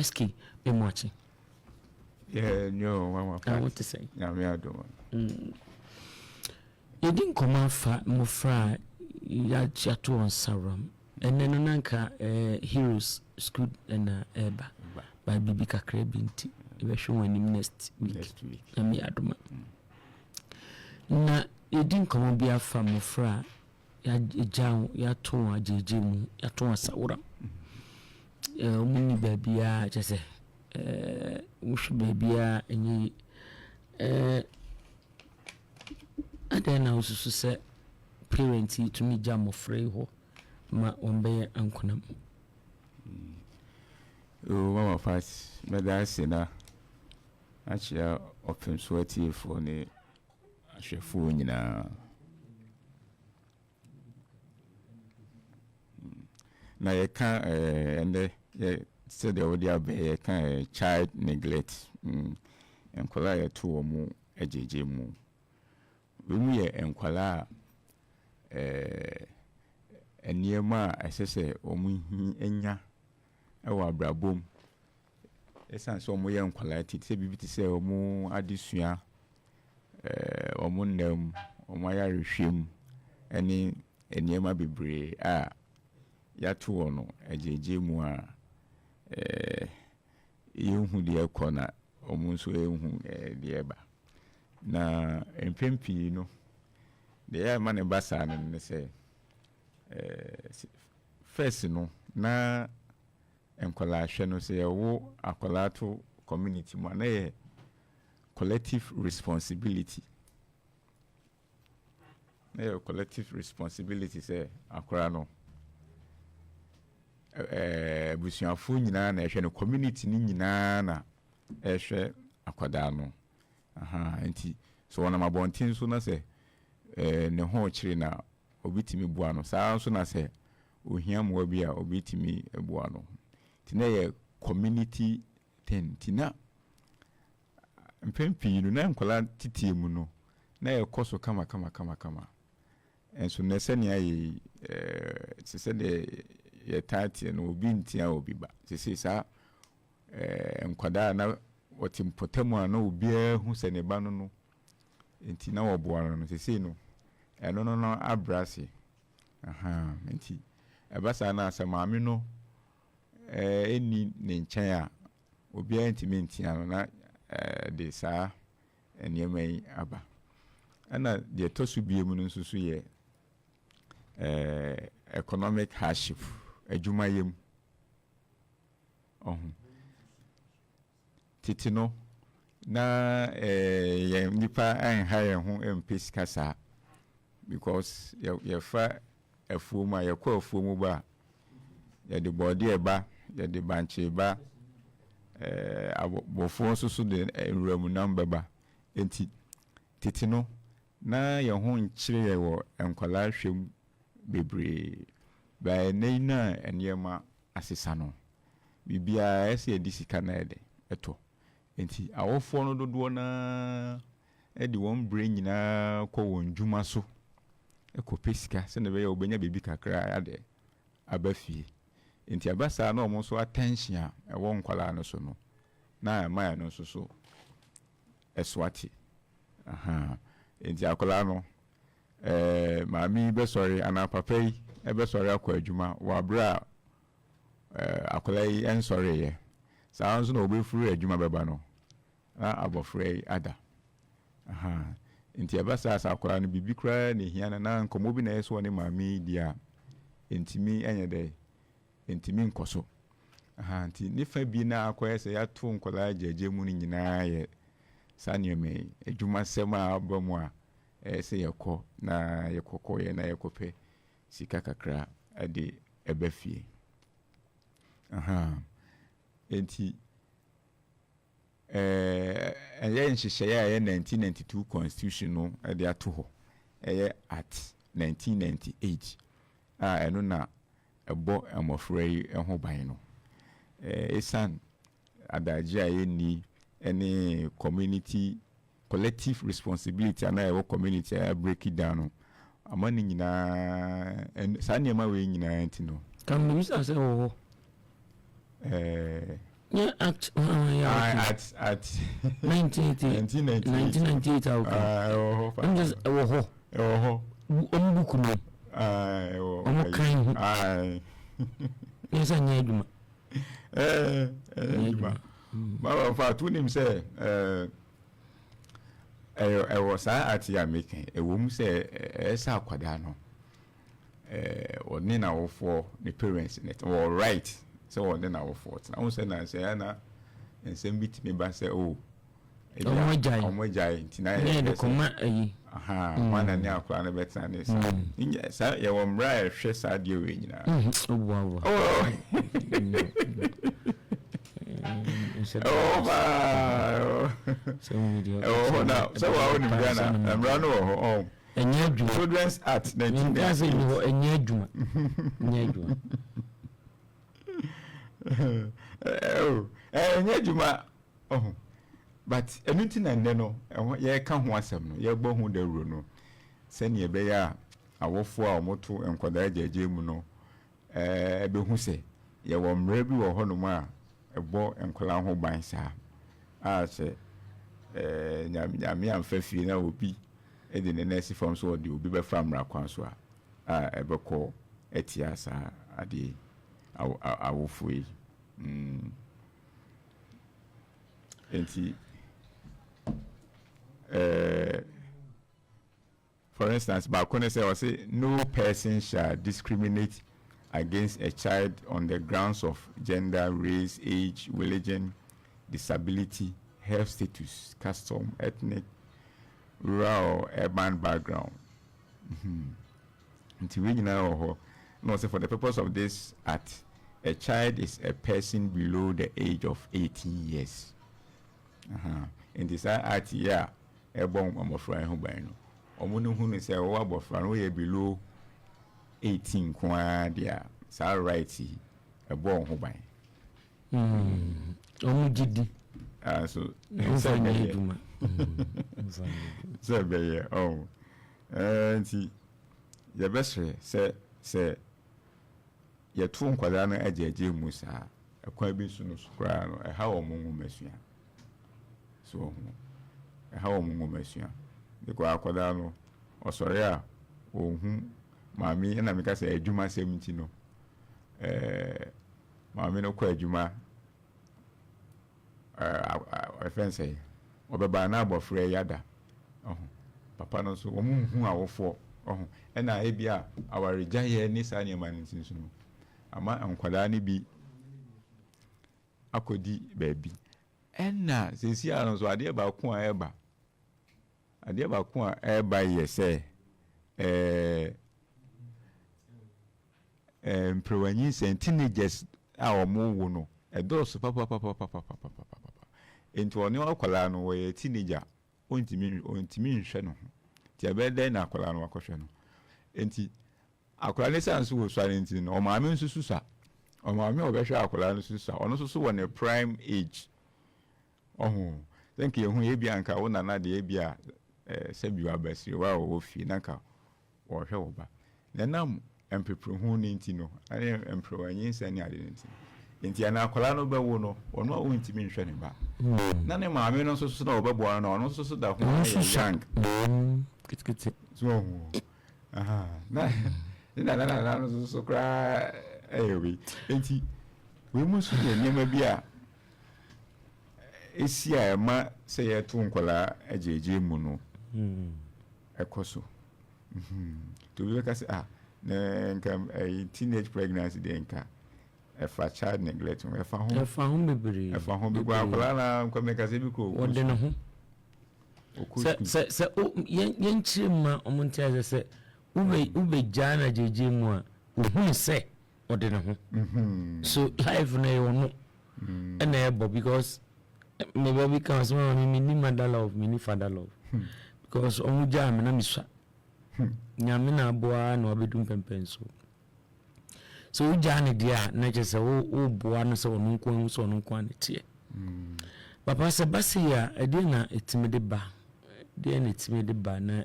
SK be watching. Yeah, no, mama. I want to say. Yeah, me I don't. You didn't come out for Mufra ya chatu on Saram. And then Nanka Heroes School and Eba by Bibi Kakre Binti. We show him next week. And me Adoma. Na you didn't come be a from Mufra ya Jao ya Toa Jimu ya Toa Saura. Mini baby, I just say. Wish baby and then I also say parents to me jam of free ho ma ombe ankunam. Oh, mama fast, medasi na achia Opemsuo for ne ahwefo nyina. Na ye kan ende ye said the audio be kan child neglect enkwala ya to omu ejeje mu we ye enkwala eniema asese omu enya ewa abrabom esan so omu ye enkwala tite bibi ti se omu adesua omu nam omu ayarehwem eni eniema bebre a ya to ono ejeje mu a yehu de ekona omunso yehu de eba na empempi no de ya mane basa ne se first no na enkola hwe no se wo akola to community mu na ye collective responsibility se akora no busuafo nyina na ehwe no community ni nyina na ehwe akwada no enti so wona mabontin so na se ne ho chiri na obitimi bua no saa so na se ohia mo bi a obitimi bua no tina ye community ten tina mpempi no na enkola titie mu no na ye koso kama enso na se ne ayi se de ye tati no obi ntia obi ba sisi sa enkwada na otimpotamu na obi hu se ne ba no enti na woboa no sisi no eno no abrase enti ebasa na asemaami no eni ne nchen a obi antimi ntia no na de sa eniema yi aba ana de tosu biemu no nsusu ye economic hardship adwumayem titi no na ye nipa anha ho empesi kasa because ye fa afuoma ye kwa afuomu ba ye de body eba ye de banche ba abofo so de enramu number ba enti titi no na ye ho nkyire ye wo enkwala hwem bebre ba neina eniema asesa no bibia ese edisika na ede eto enti awofo no dodo na edi won brain nyina kɔ won dwuma so ekopesika se ne be ya obenya bebi kakra ade abafie enti abasa na omo so attention a ewo nkwala no so no na amaya no so eswati enti akola no maami be sorry ana papai ebe sorry akwa adwuma wa bra akola yi en sorry ye saa nso na obefuru adwuma beba no na abofre ada enti abasa asa akola no bibi kra ne hia na nkomo bi na yeso ne maami dia entimi enye de entimi nkoso enti ne fa bi na akoya se ya to nkola ajeje mu ni nyina ye sanieme adwuma sema abamu a se yekɔ na yekɔkɔ ye na yekope sika kakra ade ebafie enti eye nhyehyɛ ya 1992 constitution no ade ato ho eye at 1998 eno na ebo amofra yi ho ban no esan adaje aye ni any community collective responsibility and our community break it down amani nyina and saniema we nyina enti no kan mi say Yeah, at 1998. I'm just Ombukuno. Yes, I need you. But for two names, say, I was at your making a woman say, Esa Quadano, or Nina for the parents in it, or right. So then our fault. I was saying, I say, Anna, and send me to me, but say, oh, my giant tonight. One and now, Clan better than this. Yes, I am right, she said you. Oh, wow. Oh, now, so I wouldn't be I'm run over. And yet, children's at 19 and yet, oh, but anything and then, yeah, come once, you're born who they run. Send ye bear, I will for our motto and quadrage Muno. Be who say, you were maybe or honoma, a boy and colon who binds her. I say, Yami and Fefina will be, and in the next form so do be from Raquanswa. I ever call Etiasa a day. I will free. For instance, Bakone say, no person shall discriminate against a child on the grounds of gender, race, age, religion, disability, health status, custom, ethnic, rural, or urban background. No, so for the purpose of this act, a child is a person below the age of 18 years. In this act, yeah, a bomb on my friend who by no. Omono who say, oh, abofra, we below 18, quadia, so right, a bomb who by. Omujidi. So, so, oh, and see, the best say, yɛ tu nkwadaa no agye mu saa ɛkwan bi so no sukura no ɛha wɔn nwomasua so ɛha wɔn nwomasua because akwadaa no ɔsɔre a ohun maame ɛna meka sɛ adwuma sɛm nti no maame no kɔ adwuma ɛfɛn sɛ ɔbɛba na abɔfra yada papa no so wɔn hu awofoɔ ɛna ebi a awaregya yɛ ne saa nneɛma no nti no ama nkwadaa no bi akɔdi baabi ɛna sɛsi a no so adeɛ baako a ɛba yɛ sɛ mprewanyi sɛ teenagers a wɔn wo no ɛdɔɔso papapapapapapapapa nti ɔne akwadaa no wɔyɛ teenager ɔntumi nhwɛ no ho nti ɛbɛyɛ dɛn na akwadaa no wakɔhwɛ no nti akwadaa ne sanso wɔ so ara nti no ɔmaame nso susa ɔmaame a ɔbɛhwɛ akwadaa no susa ɔno nso so wɔ ne prime age ɔho sɛnka yɛhu ebi anka wo nana de ebi a sɛbi wa bɛsiri wa wɔ fie nanka wɔhwɛ wɔ ba na nam mpeprehu ne nti no ɛne mprewanyi nsa ne ade ne nti ana akwadaa no bɛwo no ɔno a wɔntumi nhwɛ ne ba na ne maame no nso so na ɔbɛboa no ɔno nso so da ho ayɛ young kitkit so na no so kra we enti we musu ne nneɛma bi a esi a ɛma sɛ yɛto nkwadaa agyegye mu no ɛkɔ so to be like na nka teenage pregnancy de nka ɛfa child neglect ɛfa ho bebree akwadaa na nka meka sɛ bi ko wɔde ne ho sɛ yɛnkyerɛ ma ɔmo nti asɛ sɛ wobɛgyaa no agyegye mu a wohunu sɛ ɔde ne ho so life no ɛyɛ ɔno ɛna ɛbɔ because maybe because me ni mother love me ni father love because ɔmo gyaa me na mesua nyame na aboa na ɔbɛdum pɛmpɛn so wogyaa ne deɛ a na kyerɛ sɛ woboa no sɛ ɔno nko ahu sɛ ɔno nko a ne teɛ papa sɛ base a ɛdeɛ na ɛtumi de ba na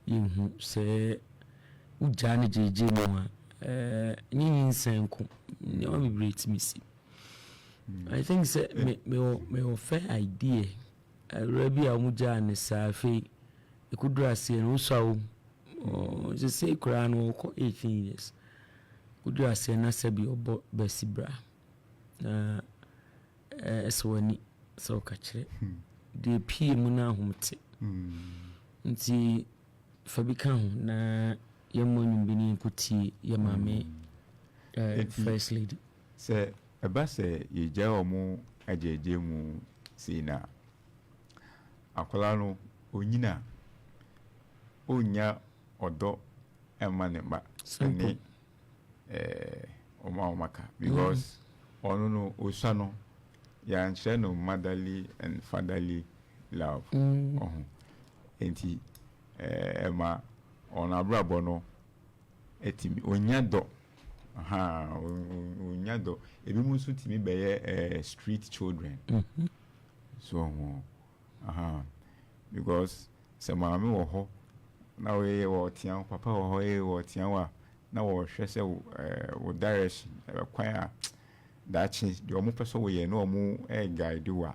yɛhu sɛ wogyaa ne gyegye mu a nyinyi nsɛnko nneɛma bebree tumi si I think say me fair idea. Rabi amuja ne safi ikudura se no so je say kura no ko 18 years. Kudura se na sabi obo basibra. Eswani so ka kire. De pie mu na ahomte. Nti fabika ho na yemonu bini kuti yemame first lady. Say eba se yeja omo ajeje mu sina. Akola no onyina onya odo emanema ni omaka because ono no osano ya nche no motherly and fatherly love enti ema ona abrabo no etimi onya do onya do ebi mu so timi beye street children so because some mama wo ho na we wo tian papa wo ho wo tian wa na wo hwe se wo direction kwan a dachi de omo peso wo ye na omo guide wa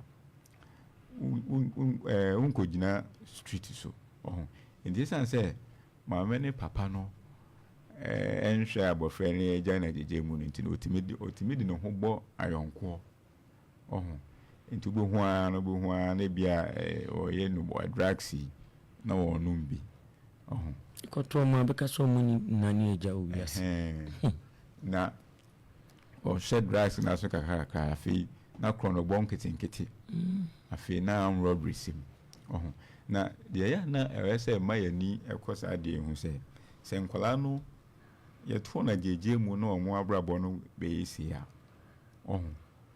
unkojina street so in this sense say mama ne papa no enhwe abofra ne eja na jeje mu nti no otimidi no ho bo ayonko into bo ho na bia oye no bo draxi na wo no bi ikoto ma beka so mu nani eja o yes na o shed draxi na so kaka afi na krono bonketenkete afi na am robbery sim na de ya na ewese mayani ekosa de hu se nkola no yeto na jeje mu na omo abrabo no be yesi ya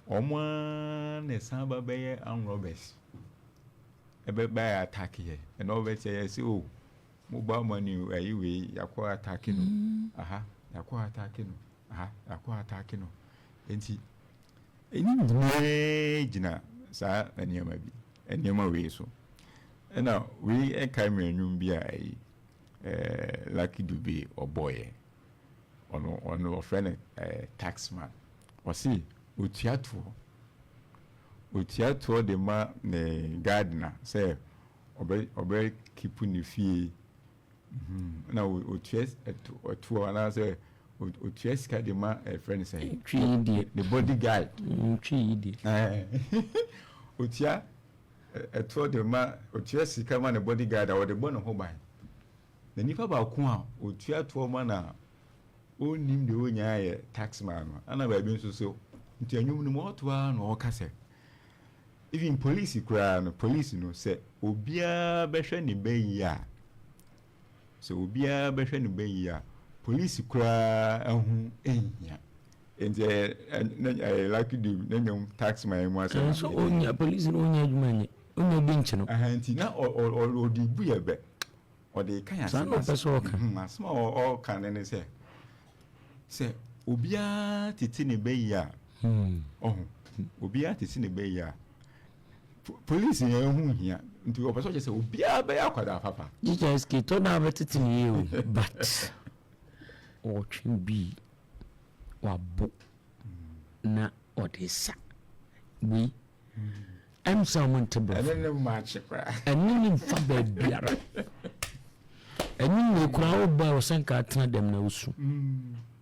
omo ne samba be an robbers ebe ba attack here and over say o mobile money ayiwe yakwa attack no yakwa attack no yakwa attack no enti eni gina sa enema bi enema we so na we enkaimenu bi ai Lucky Dube or boy ono friend taxman o si otiato de ma ne gardener say obe keep ni fie na oties eto ana say oties ka de ma friend say the bodyguard otia eto de ma oties ka ma ne bodyguard or de bono ho ban na nipa ba ko a otiato ma na onim de onya ye taxman ana ba bi nso so nti anyum no mo to a no okase even police kura no police no say obia behwe ne bayi a so obia behwe ne bayi a police kura ahu enya enti Lucky Dube nanyum taxman mu asa so onya police no onya adwumanye onya bench no enti na o di bu ye be o de kan asa asma o kan ne se obia titi ne bayi a obia titi ne bayi a police ye hu hia nti o person say obia be akwada papa Jesus ke to na betiti ne you but o twin bi wabo na odesa we am someone to be and then match kra and nim fa ba biara and nim kra oba o sanka atena dem na usu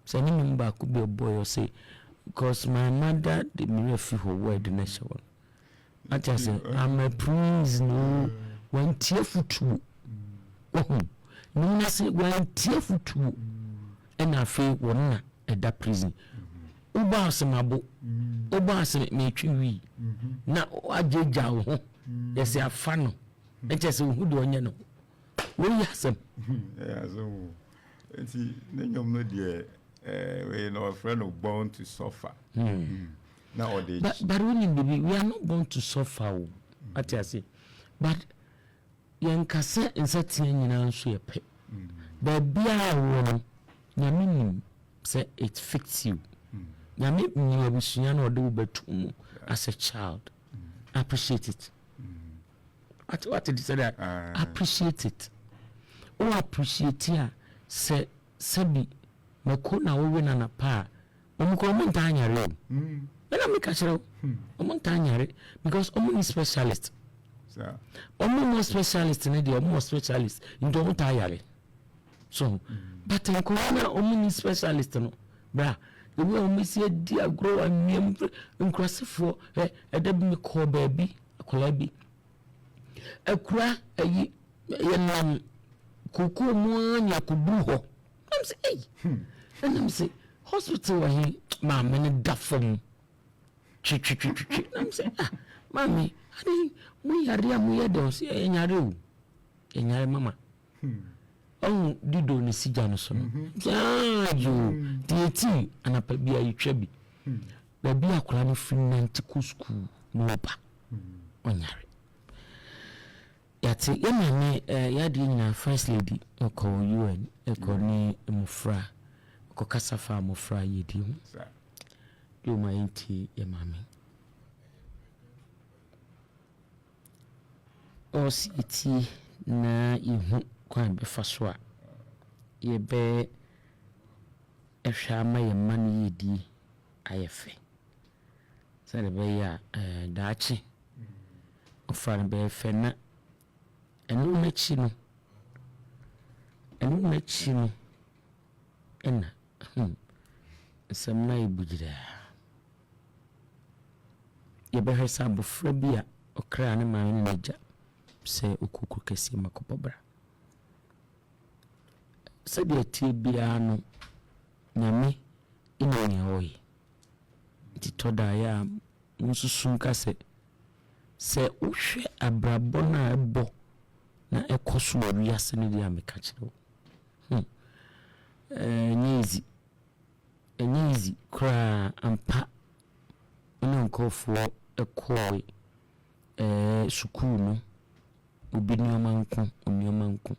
so nim ba ku be boy o say because my mother the me fi ho word na show I just say I'm a prince no when teafutu no na say when teafutu and afi wona eda prison uba asemabo uba asem metwi wi na ajeja ho yesi afa no eche se hu de onye no we yasem so enti nenyom no de we no friend of born to suffer now all day but we are not born to suffer at I say but yankase insatie nyina nso ye pe ba bia wo na minim say it fits you na me ni abusua na ode betum as a child appreciate it what did you say that appreciate it o appreciate ya se bi mako na wo we na pa omko mo ntanya re when I make a show, because I'm specialist. I'm more specialist in the more specialist in don't tire. So, but in Corona, I'm specialist. No, bra, the way I see a dear grow and me inclusive for a debut call baby, a collabi. A cry, a yan cuckoo moon, ya could do ho. I'm saying, and I'm saying, hospital, he, my man, duff from I'm saying, Mammy, we are real, we are those, and you, mamma. Oh, did you see Jonathan? Yeah, you, deity, and a baby, you chubby. Baby, a clan free nantical school, no pa. On Yari. Yet, Yammy, Yadina, first lady, or call you and a corny mufra, Cocasafa mufra, ye do. You my auntie, your mammy. O city na you quite be faswa. Ye be a shama your money ye di IFA. Said a bear dachi of Fran Bear Fenna and no machino and no machino and some night budget. Ye be her sabo frebia or crown a man in a job. Say ukuku kesi makopobra. Said ye tibiano nyame ina nyaoi. Titoda ya mususunka se ushe abrabona ebo na ekosu wariase ni dia mekachiro. Nyezi kra ampa unankofo ekoi sukunu ubi nyomanku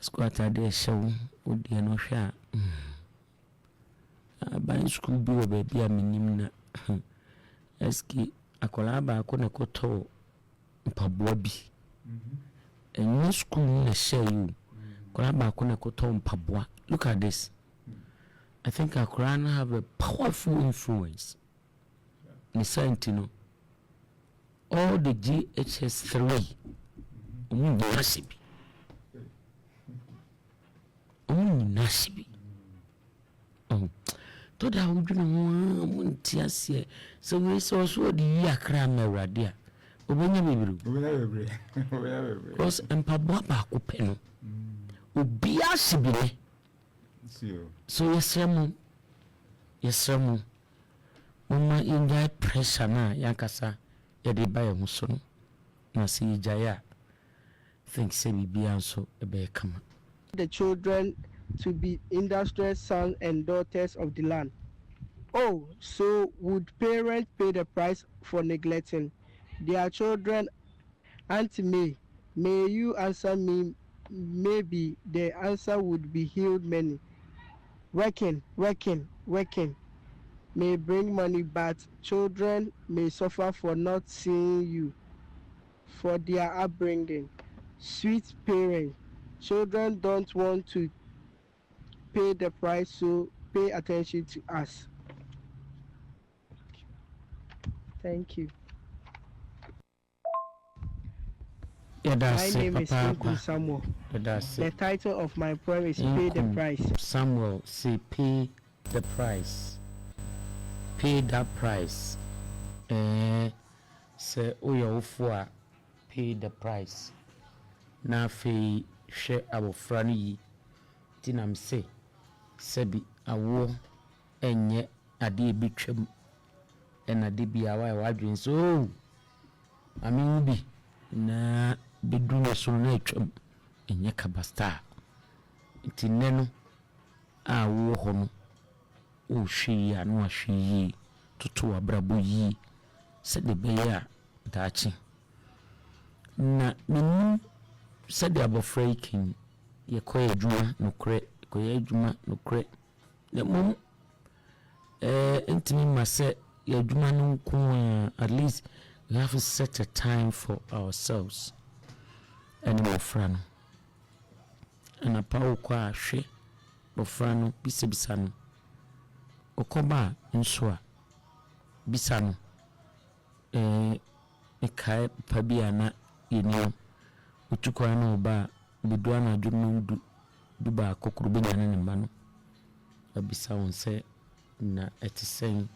squatter de show udi no hwa ban school bi wo ba bia minim na eski akola ba ko na koto mpaboa bi enyi school na share akola ba ko na koto mpaboa. Look at this. I think Akola have a powerful influence. Nisantino all the GHS3 nasibi nasibi to da wudunu munti ase so we so the yakra mawrade a obenya bebiru because empabo ba ko pe no obi asibi ne so yesremu mama inga pressure na yakasa yede baye huso no na si jaya think say bibia so ebe kama. The children to be industrious sons and daughters of the land. Oh, so would parents pay the price for neglecting their children? Auntie may you answer me? Maybe the answer would be healed many. Working may bring money, but children may suffer for not seeing you, for their upbringing. Sweet parents, children don't want to pay the price, so pay attention to us. Thank you. My name is Samuel. The title of my poem is Pay the Price. Samuel, say pay the price. Pay that price. Say Oya pay the price. Na fe share our friend tinam say sebi awo enye ade bitwam ade bia wa wadwen so ami bi na bedru so na atwam enye kabasta tineno awo ho no o hwi ya no ahwi toto abrabo yi se de be ya daachi na menu said the above freaking ye koye juma no kre koye juma no kre the mom intimi mase ye juma no nko at least we have to set a time for ourselves and more friend and a power kwa hwe bo frano bisibisa no okoba nso a bisa no kai pabiana yeni utukwa na oba bidua na adwuma du ba kokoro be nyane ne mba no abisa won se na etisen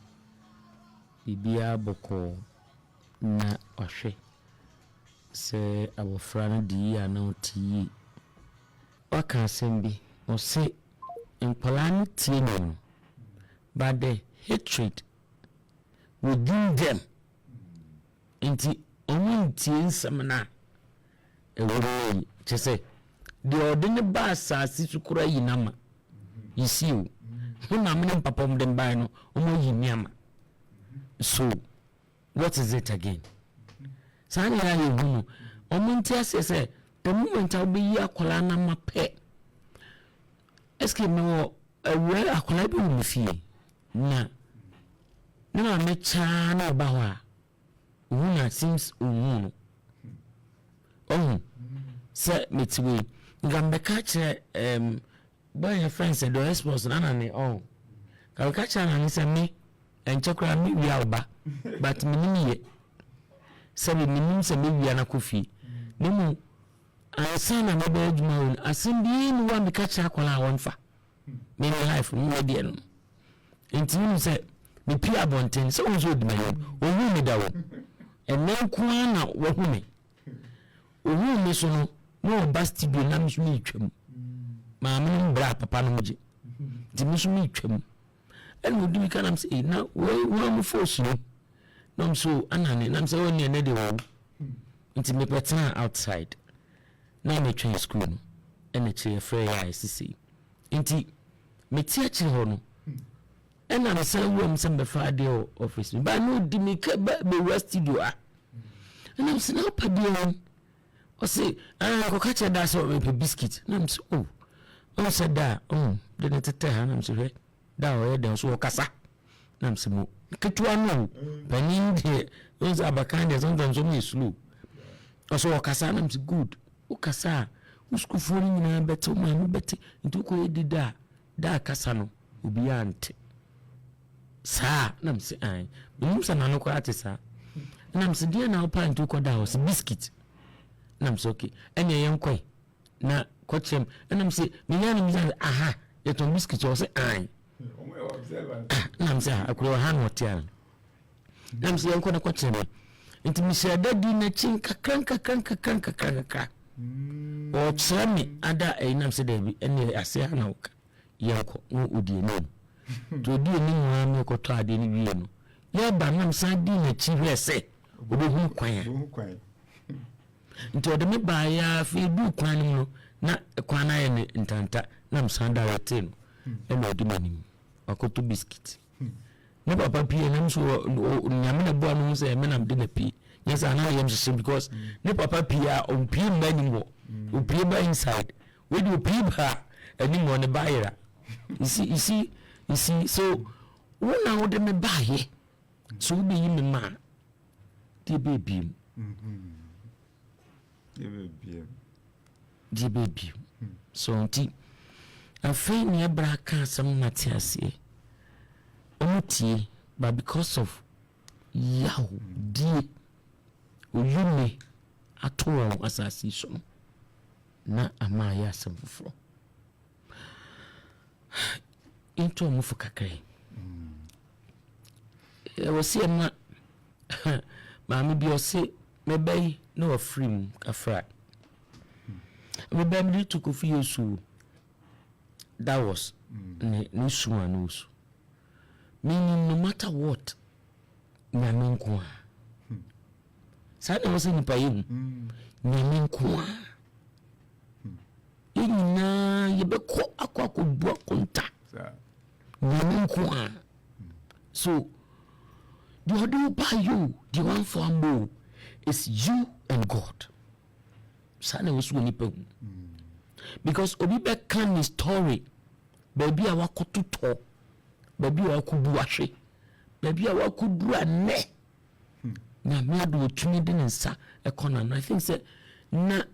bibia boko na ohwe se abofra no di ya na oti waka sembi o se nkwala no tie no but the hatred within them inti omuntie nsamna ewori chese the ordinary basa situkura yinama yisiu huna mne papom dem bai no omo yiniama so what is it again sani ya yehu omuntie asese the moment I be akola na mape eske me awura akola bi mu fie na mecha na ba wa huna seems no se metiwe ngambe ka kire boy your friends say the response na ne ka ka kire na se me enchekura me wi alba but me ni se me nim se me wi na kofi nemu ansana me ba adwuma won asembi ni wa me ka kire akola wonfa me life me dey no enti se me pia bonten se won so di me owu me dawo enen kwa na wo hu me owu me so no bastidio na me so me twam ma me bra papa no mje di me so me twam en wo di kana say na wo mo force no no so anane na say won ne de wo nti me petana outside na me train school no en che free ya sisi nti me tie chi ho no en na say wo am sembe fa de office ba no di me ka be studio en am say na pa de o say ko ka che da so me biscuit na am say o say da de ne tete ha na am say da o ye de so kasa na am say mo ketua no panin de those abakan de sometimes so me slow o so kasa na am say good o kasa usku fori nyina bete ma no bete nti ko ye da kasa no obi ante sa na am say ai me musa na no ko ate sa na am say dia na opa nti ko da o say biscuit na am say okay ene yen koi na kwachem na am say me yana mi aha ye ton biscuit o say ai na am say akuro ha no tia na am say yen ko na kwachem nti mi say da di na chin kakranka o tsami ada na am say da bi ene ase ha na uka yanko no odie no to di ni mu na ko to ade ni wie no ya ba nam sa di na chi hwese obehu kwan nti ode me ba ya fi du kwan no na kwan na ye ne ntanta nam sa da rote no e no di manim akoto biscuit ne papa pie nam so nyame na bo anu se me nam de na pi yes ana yem so because ne papa pie on pie manim wo o pie ba inside we do pie ba ani mo ne ba yira you see so when would me buy here so be me man the baby so nti afei ne bra ka sam matiase omutie but because of yaw die oyume atowa asasi so na amaya samfufo into mufu kakrai wasi na maami bi ose mebei no afrim afra mebei mi to kofi yesu that was ne suwa no so meaning no matter what nyame nko a sa na wose nipa yi nyame nko a ina yebeko akwa bu konta nyame nko a so the other by you the one for more is you and God sana wasu nipa because obi be kan ni story baby a wakototo baby a wakubu ahwe baby a wakudu ane na me ado tumi de nsa ekona I think say na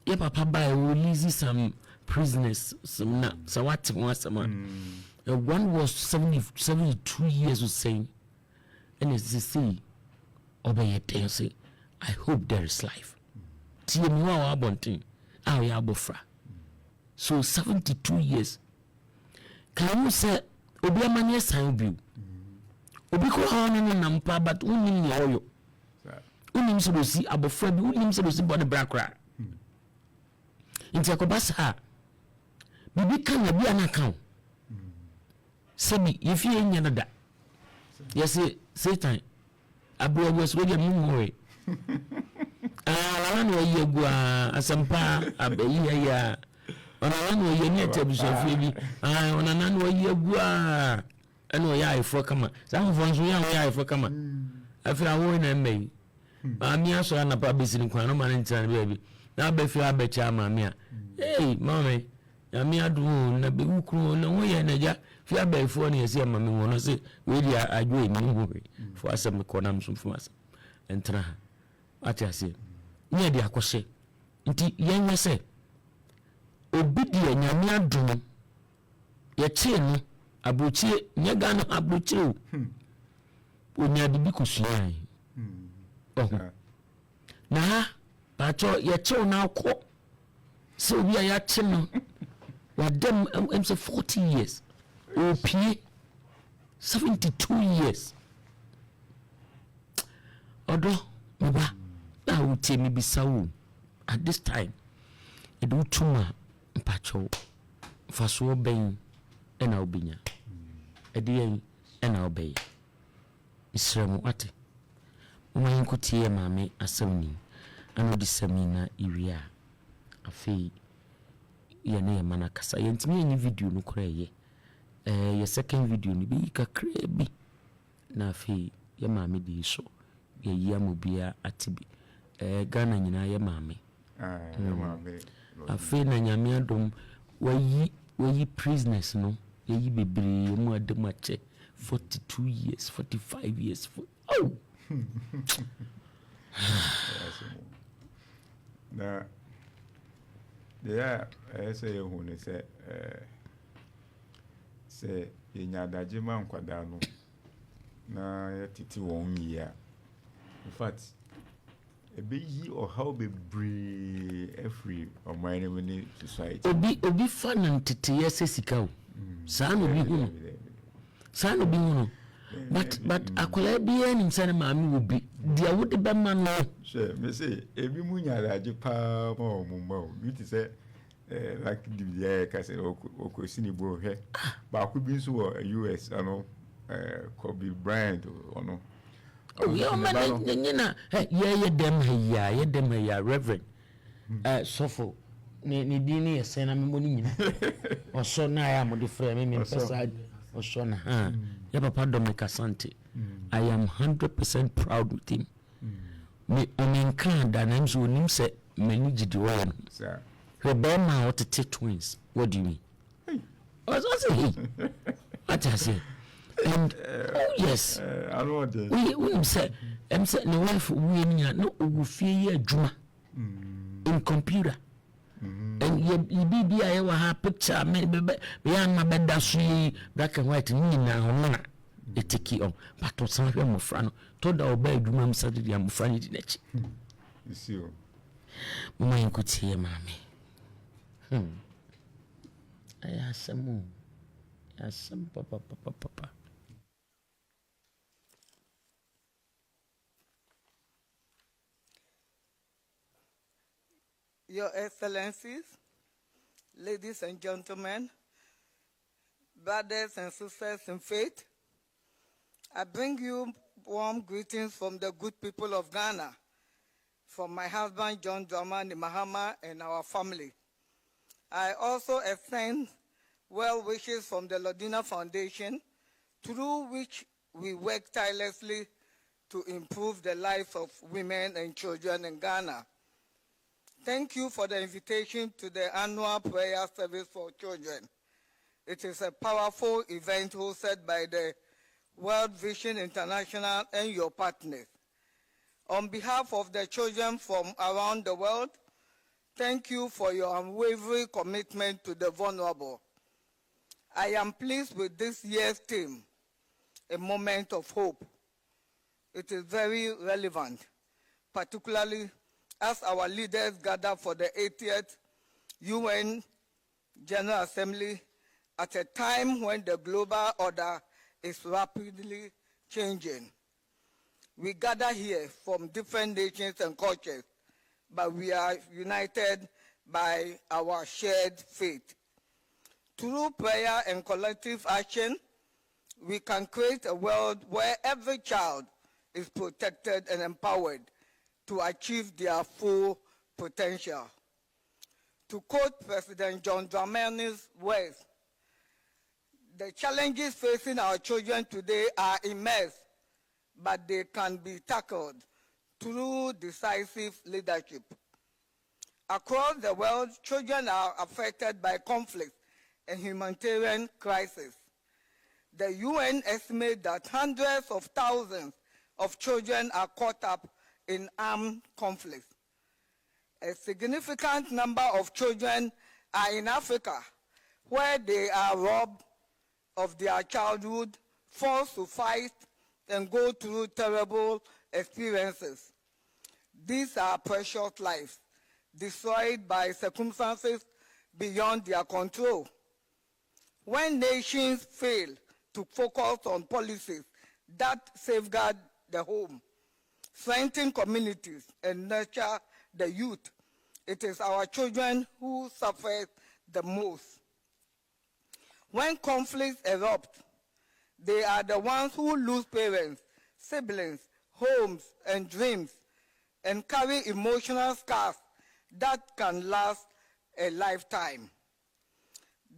ye papa buy release some prisoners some na so what one was 72 years of saying and it's the sea. Obey it, say, I hope there is life. Tia mi wa abontin, a we abofra. So 72 years. Can you say obi amanye san bi? Obi ko ha no nampa but unim ni oyo. Unim so do si abofra bi, unim so do si body brakra. Inti akobasa bibi kan na bi anaka. Sebi if you enya da. Yes Satan abro was really mumwe. La no ye gua asampa abeyi ya. Ona no ye ni tebuso bi. Ona no ye gua. Eno ya ifo kama. Sa mfo nso ya ifo kama. Afira wo na mei. Ami aso na pa besiri kwan no man ntia na bi. Na abefi abecha mami a. Hey, mami. Ami adu na be ukru na wo ye na ja. Fi abefo na yesi mami wo no se we dia adwo eni ho. Fo asem ko na msumfu asa. Entra. Ati ase. Nye dia kwose. Nti yenwe se obi dia nyame adum. Ye che no abuchie nyega no abuchie o. Onya bibi kusuan. Na ha pacho ye che na akọ. So we are yachim with them 40 years. OP 72 years. Odo mba na utie mi bisawo at this time. Edu tuma mpacho faso ben ena obinya. Ediyen ena obey. Isramu ate. Mama yinkotie mame asawni. Ano disamina iria. Afi ya ne mana kasa yentimi enyi video no kora ye ye second video ni bi kakra bi na afi ya maame di so ye yi amobia atibi Ghana nyina ya maame ya maame afi na nyame adom wayi prisoners no ye yi bebre mu adem ache 42 years 45 years oh na I say who ne say yenya daje ma nkwada no na yatiti won yia in fact ebe yi or how be bree every or my enemy society obi fan ntete yese sika o saa no bi hu saa no bi hu but akola bi en nsane maami obi dia wode be ma no she me say ebi mu nya daje pa ma o mu ma o you say like the kase okosini bo he ba ku bi nso wo US ano Kobe Bryant ono yo man nyina ye dem ya reverend sofo ni dini ye sena me moni nyina oso na ya mo de frɛ me pesa oso na ya papa Dominic Asante I am 100% proud with him me omenka da na nso onim sɛ mani gidi wo no Rebema or the twins. What do you mean? What's he? What I say? And oh yes. I know that. We said the wife we no fear juma in computer. And you be a picture maybe beyond my bed that's black and white na a tiki on but to some of them frano told our bed room Saturday I'm friendly next. You see, Mama could see mommy. I asked some papa. Your Excellencies, ladies and gentlemen, brothers and sisters in faith, I bring you warm greetings from the good people of Ghana, from my husband John Dramani Mahama and our family. I also extend well wishes from the Lodina Foundation, through which we work tirelessly to improve the lives of women and children in Ghana. Thank you for the invitation to the annual prayer service for children. It is a powerful event hosted by the World Vision International and your partners. On behalf of the children from around the world, thank you for your unwavering commitment to the vulnerable. I am pleased with this year's theme, A Moment of Hope. it is very relevant, particularly as our leaders gather for the 80th UN General Assembly at a time when the global order is rapidly changing. We gather here from different nations and cultures, but we are united by our shared faith. Through prayer and collective action, we can create a world where every child is protected and empowered to achieve their full potential. To quote President John Dramani's words, the challenges facing our children today are immense, but they can be tackled through decisive leadership. Across the world, children are affected by conflict and humanitarian crisis. The UN estimates that hundreds of thousands of children are caught up in armed conflicts. A significant number of children are in Africa, where they are robbed of their childhood, forced to fight, and go through terrible experiences. These are precious lives, destroyed by circumstances beyond their control. When nations fail to focus on policies that safeguard the home, strengthen communities, and nurture the youth, it is our children who suffer the most. When conflicts erupt, they are the ones who lose parents, siblings, homes, and dreams, and carry emotional scars that can last a lifetime.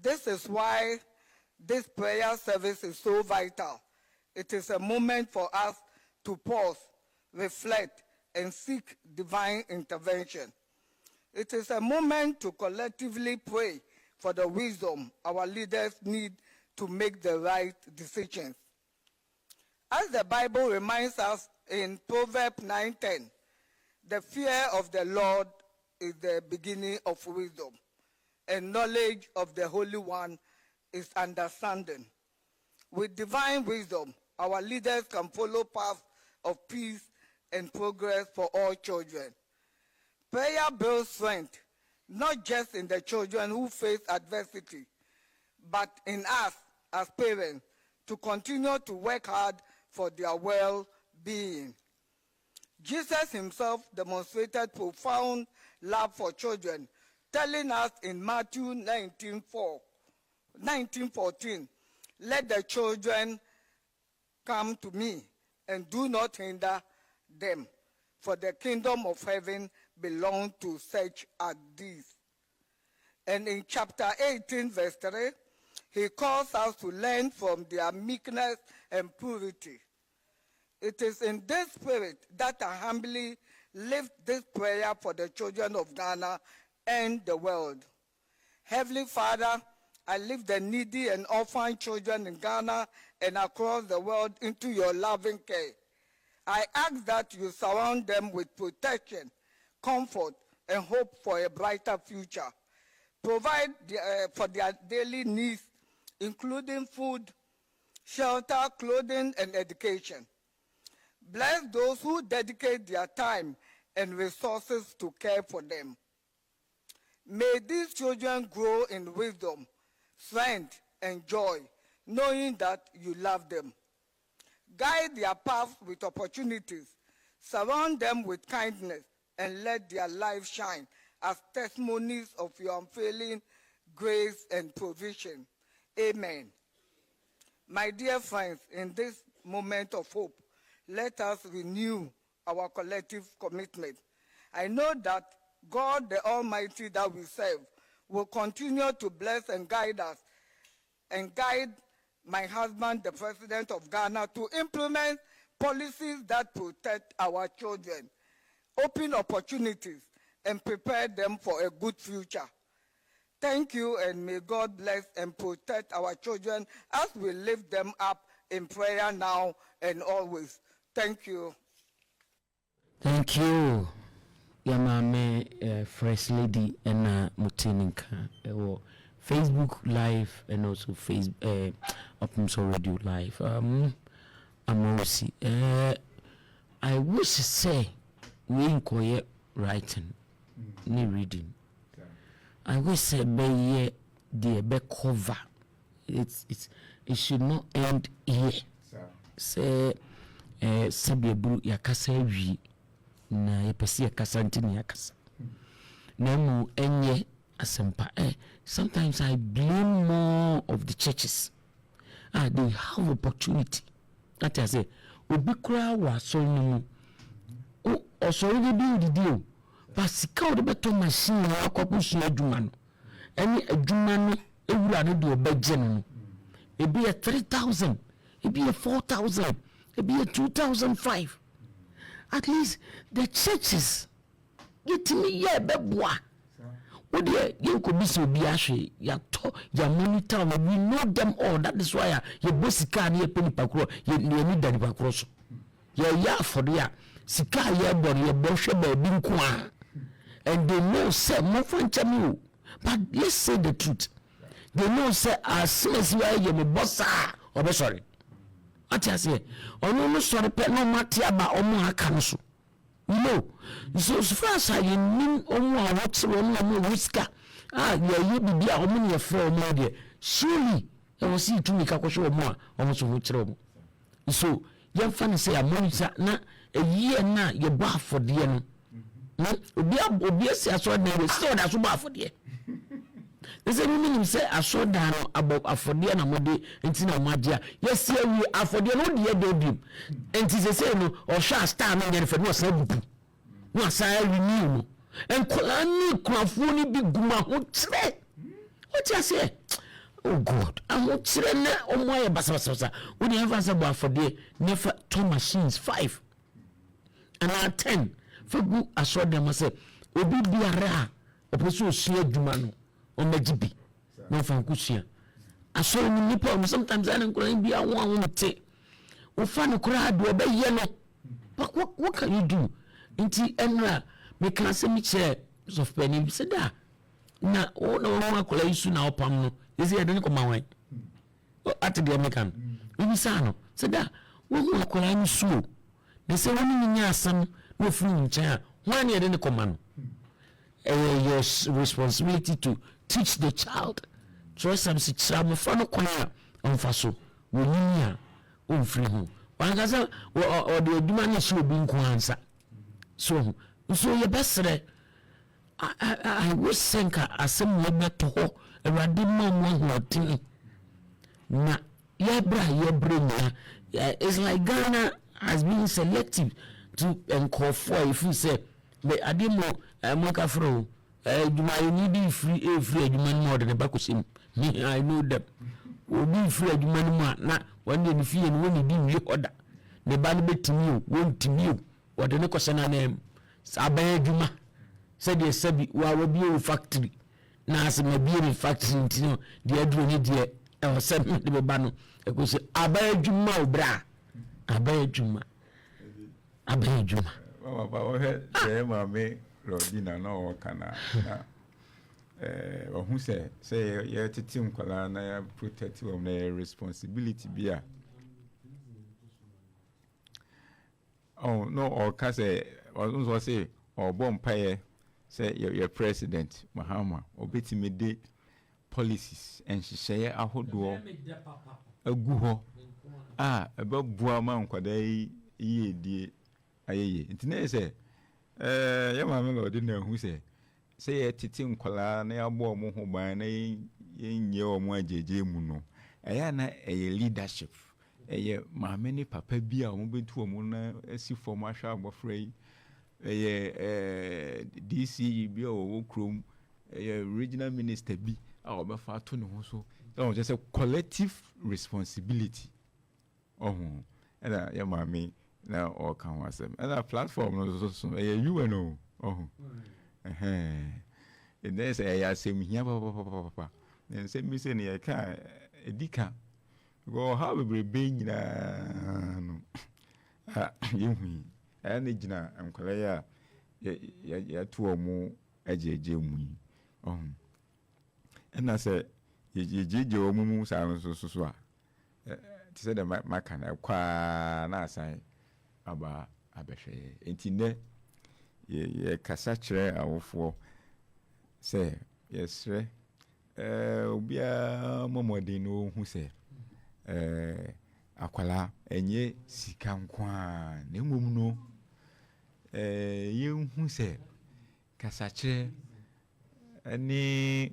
This is why this prayer service is so vital. It is a moment for us to pause, reflect, and seek divine intervention. It is a moment to collectively pray for the wisdom our leaders need to make the right decisions. As the Bible reminds us in Proverbs 9:10, the fear of the Lord is the beginning of wisdom, and knowledge of the Holy One is understanding. With divine wisdom, our leaders can follow paths of peace and progress for all children. Prayer builds strength, not just in the children who face adversity, but in us as parents to continue to work hard for their well-being. Jesus himself demonstrated profound love for children, telling us in Matthew 19:14, "Let the children come to me, and do not hinder them, for the kingdom of heaven belongs to such as these." And in chapter 18, verse 3, he calls us to learn from their meekness and purity. It is in this spirit that I humbly lift this prayer for the children of Ghana and the world. Heavenly Father, I lift the needy and orphan children in Ghana and across the world into your loving care. I ask that you surround them with protection, comfort, and hope for a brighter future. Provide for their daily needs, including food, shelter, clothing, and education. Bless those who dedicate their time and resources to care for them. May these children grow in wisdom, strength, and joy, knowing that you love them. Guide their path with opportunities, surround them with kindness, and let their lives shine as testimonies of your unfailing grace and provision. Amen. My dear friends, in this moment of hope, let us renew our collective commitment. I know that God, the Almighty that we serve, will continue to bless and guide us, and guide my husband, the President of Ghana, to implement policies that protect our children, open opportunities, and prepare them for a good future. Thank you, and may God bless and protect our children as we lift them up in prayer now and always. Thank you. Thank you. Yamame First Lady and Mutininka. Facebook Live and also Facebook Opemsuo Radio Live. Amoawisi. I wish say we inquire writing ni reading. I wish say be the cover. It should not end here. Say sabiebu yakasa wi na yepesi yakasa ntini yakasa. Na mu enye asempa. Sometimes I blame more of the churches. They have opportunity. That I say, obi kura wa so ni mu. O so we bi di dio. But sika o de beto machine na akwapu su adwuma no. Eni adwuma no ewura no de obeje no. Ebi 3,000, ebi 4,000, ebi 2,005. At least the churches get me ye beboa. You could be so be ashy, ya monitor, we know them all. That is why your bossy can ye penny pacro, you need that pacross. Ya for the Sika ye body, your bosha by being qua. And they know, say, more fun to but let's say the truth. They know, say, as soon as you are your bossa, or be sorry. I just say, or no sorry, pet no matter about Omoa Council. You know, so far as I mean, what's wrong with whisker? You be a woman, your friend, my dear. Surely, I will see 2 weeks or more, almost of which trouble. So, young funny say, I'm not a year now, you're bath for the end. No, be a say, I saw never saw that's bath for the They say, women say, I saw down about a for the end and Tina Madia. Yes, here we are for the old year baby. And tis a say no, or shall stand and for no sabu. No, say renew. And Kolani Crafuni be Guma tre. What you say? Oh God, I'm not saying on my bassasa. When you have us about for the never 2 machines, 5. And I 10. For good, I saw them myself. Obi be a rare, Opemsuo Shia Jumano. On the GB, no fancusia. I saw in Nippon sometimes I don't be a one take. O fan crowd do obey yellow. But what can you do? Inti Enra, make us a chair of penny said that. Now, oh no, I call you soon now, Pamno. Is he a drink of my way? At the American. Sano said that. What will I call you so? They say, when you some no food chair, 1 year in the command. Your responsibility to teach the child. So some some fun choir on faso. Winia on free home. One has or the demand is being answer. So your best I was senka as some woman to ho a random one thing. Na yebra it's like Ghana has been selective to call for if you say the adimo Moka Fro, you need free more than a bakusim. Me, I know them. Will be free more, not one day if you and when you didn't order. The band to you, won't to you, what the Nicosana name. Sabe Juma said, yes, Sabi, will be a factory. Now, some may be a factory, the Adrian, dear, or send me the banner. I could say, Abe Juma, bra, Abe Juma, Abe Juma. Oh, my Rodina no kana who say you team kwala na protect of na responsibility bia oh no or ka say or say or bompaye say your president Mahama obetimi de policies and sheye ahodo agu ho ebabua ma nkwada yi die ayeye ntine say ya ma me lodi na hu say titi nkwala na ya bo mo ho ban na yenye o mo ajeje mu no eya na leadership ma me ni papa bi a mo betu o mo na asi form ahwa abofra yi DC bi o krom regional minister bi a obefa to ne ho so that was just a collective responsibility and ya ma me na all can was and that platform no so you know and there's a same here papa and say me say na ka edika go how we bring no yehu and gina ankwala ya to omo ajeje mu and I say yejeje omo sa so a ti say the makana kwa na assign aba abɛhwɛ enti nɛ ye kasa kyerɛ awofo sɛ yɛsrɛ obia momɔden no hu sɛ akwala enye sika nkwa na mmom no yɛhu sɛ kasa kyerɛ ani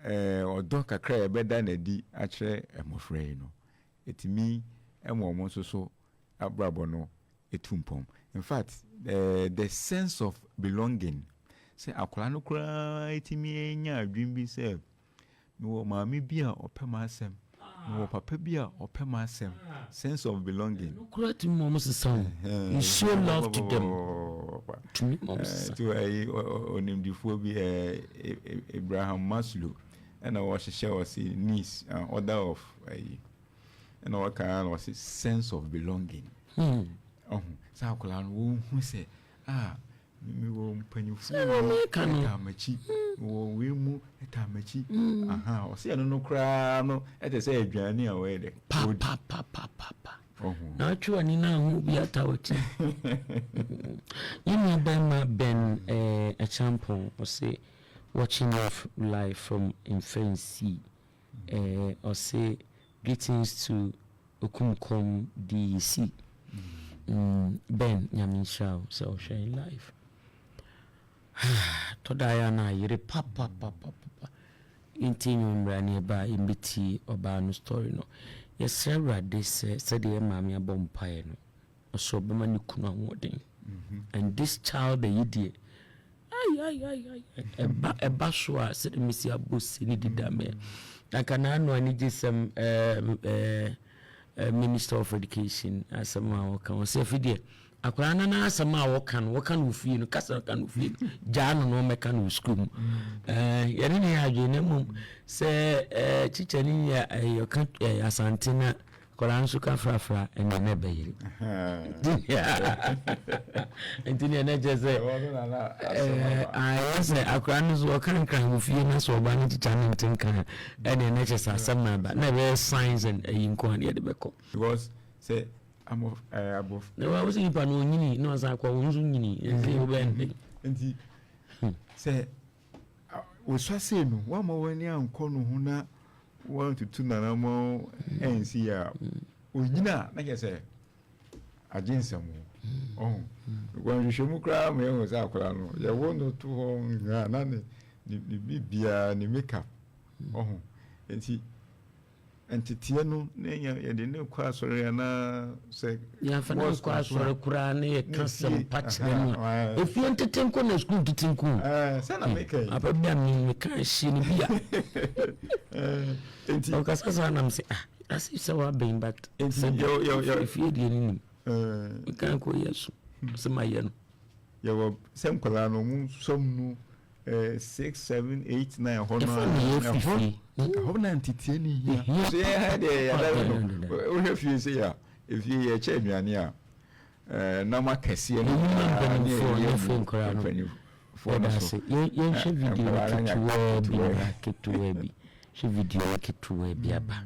ɔdɔ kakra yɛbɛda na di akyerɛ mmɔfra yi no etimi ɛmɔ nso so abrabɔ no etumpom. In fact the sense of belonging sɛ akwala no koraa etimi nya adwin bi sɛ no maame bi a ɔpɛ ma asɛm no papa bi a ɔpɛ ma asɛm sense of belonging no koraa to mom sound you show love to them to me mom to onimdifo bi Abraham Maslow and I was niece order of and I was sense of belonging. So akwala no hu sɛ mi wo mpanyufu etamachi wo we mu etamachi aha o se no kra no ete se aduane a we de pa na atwa ni na hu bi atawoti yimi ben a champion or say watching life from infancy or say greetings to Okumkom DEC Ben Nyaminshaw so sharing life todaya na yire papa intinyo mrani ba imbiti oba no story no yesera de said the mama abompae no so be mani kunu ahoden and this child the idiot ay eba so a said misi abosi ni didame akana no ani gisem Minister of Education asama kan say fidie akwara na asama wokan ofie no kasa kan ofie jano no meka no school yene ne adwe na mum say teacher ni ya yokan asantina akwara nso ka frafra ene na bayiri entini na jese say akwara nso wokan kan ofie na so ba ni teacher na ntinka ene na jese asama ba na be science and yinko na de beko because say I'm above. No, I was in Panoni, no, as I call Unzuni, and they were and say, was saying, one more when young Kono Huna 1 to 2 nanamo and see ya. Ujina, like I say, a ginsam. Oh, when you show me cry, me was Aquano. You won't know too home, none, the bibia, the makeup. Oh, and see. Antitiano nenya yedene kwa sore na se ya fana kwa sore kura ne kasam patchemu if you entertain na school titinku se na make apa bia me kan shi ni bia enti o kasa na mse as if so been but yo if you dey ni kan ko yesu se maye no yo sem kola no mu som nu 6 7 8 9 hono hope na ntiti ni here so yeah dey we have you say ya if you che aduane a na makase ni for na so ye she video ketuwe bi aba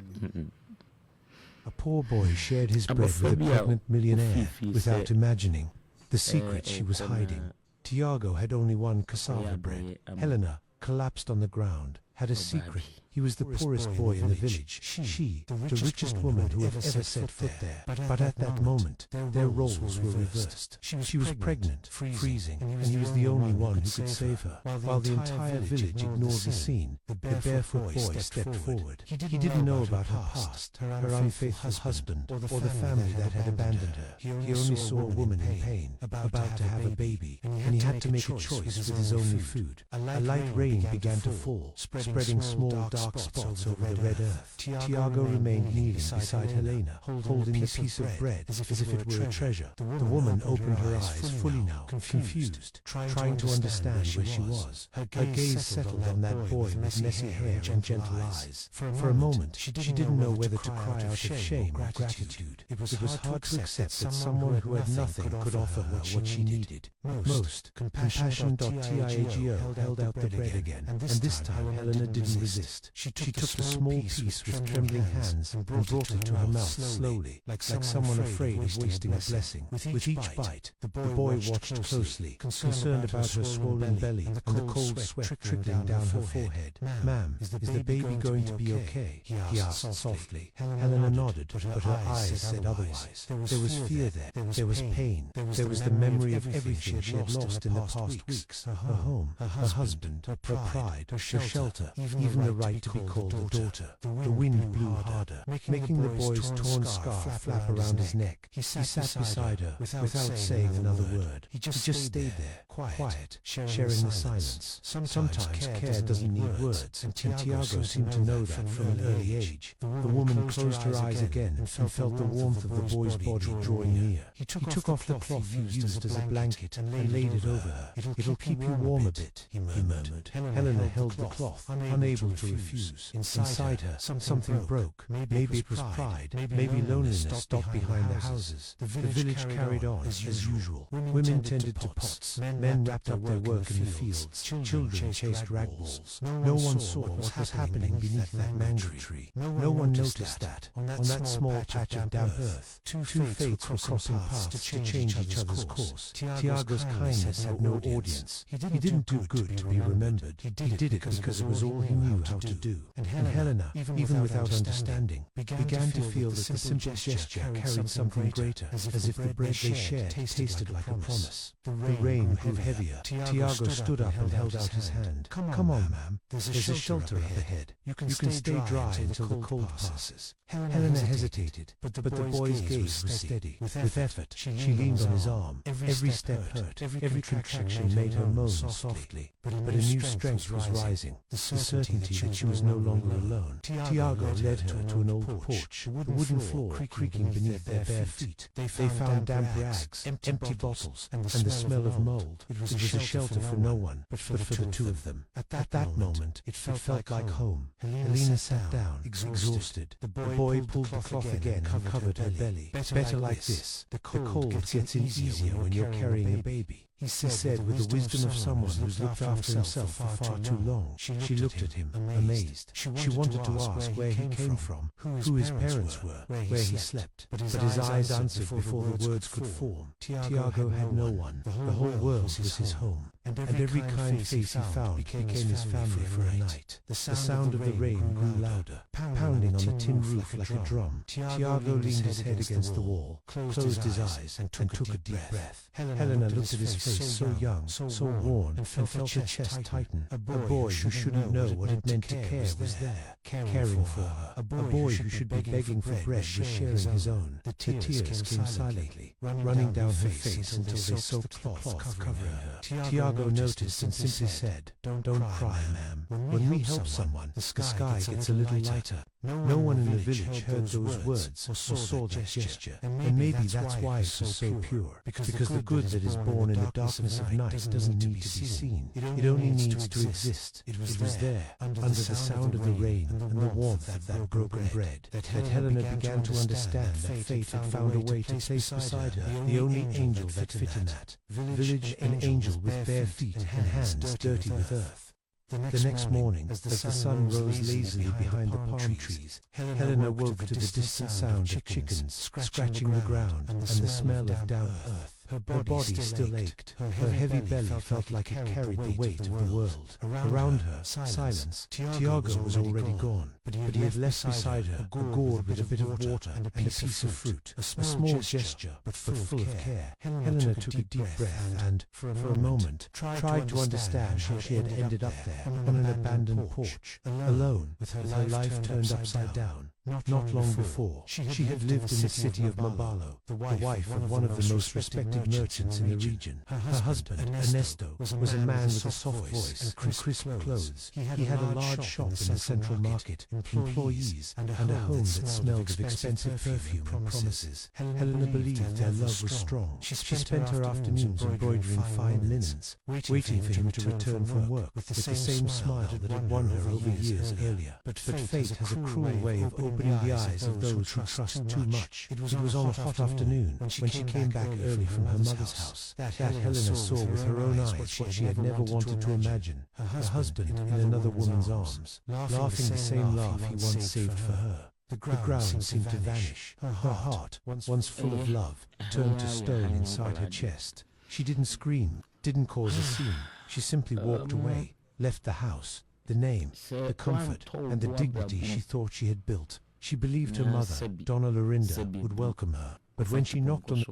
A poor boy shared his bread with a pregnant millionaire without imagining the secret she was hiding. Tiago had only one cassava bread. Helena collapsed on the ground, had a secret. He was the poorest boy in the village. She, the richest woman who had ever set foot there. But at that moment, their roles were reversed. She was pregnant, freezing, and he was the only one who could save her. While the entire village ignored the scene, the barefoot boy stepped forward. He didn't know about her past, her unfaithful husband, or the family that had abandoned her. He only saw a woman in pain, about to have a baby, and he had to make a choice with his only food. A light rain began to fall, spreading small dark spots over the red earth. Tiago remained kneeling beside Helena, holding the piece of bread as if it were a treasure. The woman opened her eyes fully now, confused, trying to understand where she was. Her gaze settled on that boy with messy hair and gentle eyes. For a moment, she didn't know whether to cry out of shame or gratitude. It was hard to accept that someone who had nothing could offer her what she needed. Most, Compassion.tiago held out the bread again, and this time Helena didn't resist. She took a small piece with trembling hands and brought it to her mouth slowly, like someone afraid of wasting a blessing. With each bite, the boy watched closely, concerned about her swollen belly and the cold sweat trickling down her forehead. "Ma'am, is the baby going to be okay?" he asked softly. Helena nodded, but her eyes said otherwise. There was fear there. There was pain. There was the memory of everything she had lost in the past weeks. Her home, her husband, her pride, her shelter, even the right to be called a daughter. The wind blew harder, making the boy's torn scarf flap around his neck. He sat beside her without saying another word. He just stayed there, quiet, sharing the silence. Sometimes care doesn't need words, and Tiago seemed to know that from an early age. The woman closed her eyes again and felt the warmth of the boy's body drawing near. He took off the cloth he used as a blanket and laid it over her. "It'll keep you warm a bit," he murmured. Helena held the cloth, unable to refuse. Inside her, something broke. Maybe it was pride. Maybe loneliness stopped behind the houses. The village carried on as usual. Women tended to pots. Men wrapped up their work in the fields. Children chased ragballs. No one saw what was happening beneath that mango tree. No one noticed that, on that small patch of damp earth, two fates were crossing paths to change each other's course. Tiago's kindness had no audience. He didn't do good to be remembered. He did it because it was all he knew how to do. And Helena, even without understanding, began to feel that the simple gesture carried something greater, as if the bread they shared tasted like a promise. The rain grew heavier. Tiago stood up and held out his hand. "Come on, ma'am. There's a shelter up ahead. You can stay dry until the cold passes." Helena hesitated, but the boy's gaze was steady. With effort, she leaned on his arm. Every step hurt, every contraction made her moan softly. But a new strength was rising, the certainty that she was no longer alone. Tiago led her to an old porch, the wooden floor creaking beneath their bare feet. They found damp rags, empty bottles, and the smell of mold. It was a shelter for no one, but for the two of them. At that moment, it felt like home. Helena sat down, exhausted. The boy pulled the cloth again and covered her belly. "Better like this. The cold gets in easier when you're carrying a baby," he said with the wisdom of someone who's looked after himself for far too long. She looked at him, amazed. She wanted to ask where he came from, who his parents were, where he slept. But his eyes answered before the words could form. Tiago had no one. The whole world was his home. And every kind face he found became his family for a night. The sound of the rain grew louder, pounding on the tin roof like a drum. Tiago leaned his head against the wall, closed his eyes, and took a deep breath. Helena looked at his face, so young, so worn, and felt her chest tighten. A boy who shouldn't know what it meant to care was there, caring for her. A boy who should be begging for bread was sharing his own. The tears came silently, running down her face until they soaked the cloth covering her. Tiago noticed and simply said, "Don't cry, ma'am. When we help someone, the sky gets a little lighter." No one in the village heard those words or saw that gesture, and maybe that's why it was so pure, because the good that is born in the darkness of night doesn't need to be seen. It only needs to exist. It was there, under the sound of the rain and the warmth of that broken bread, that Helena began to understand that fate had found a way to place beside her the only angel that fit in that village, an angel with bare feet and hands dirty with earth. The next morning, as the sun rose lazily behind the palm trees, Helena woke to the distant sound of chickens scratching the ground and the smell of damp earth. Her body still ached. Her heavy belly felt like it carried the weight of the world. Around her, silence. Tiago was already gone, but he had left beside her a gourd with a bit of water and a piece of fruit. A small gesture, but full of care. Helena took a deep breath and, for a moment, tried to understand how she had ended up there, on an abandoned porch, alone, with her life turned upside down. Not long before, she had lived in the city of Mabalo, the wife of one of the most respected merchants in the region. Her husband, Ernesto, was a man with a soft voice and crisp clothes. He had a large shop in the central market, employees, and a home that smelled of expensive perfume and promises. Helena believed their love was strong. She spent her afternoons embroidering fine linens, waiting for him to return from work with the same smile that had won her over years earlier. But fate has a cruel way of opening opening the eyes of those who trust too much. It was on a hot afternoon when she came back early from her mother's house that Helena saw with her own eyes what she had never wanted to imagine. Her husband in another woman's arms, laughing the same laugh he once saved for her. The ground seemed to vanish. Her heart, once full of love, turned to stone inside her chest. She didn't scream, didn't cause a scene. She simply walked away, left the house, the name, the comfort, and the dignity she thought she had built. She believed her mother, Donna Lorinda, would welcome her. But when she knocked on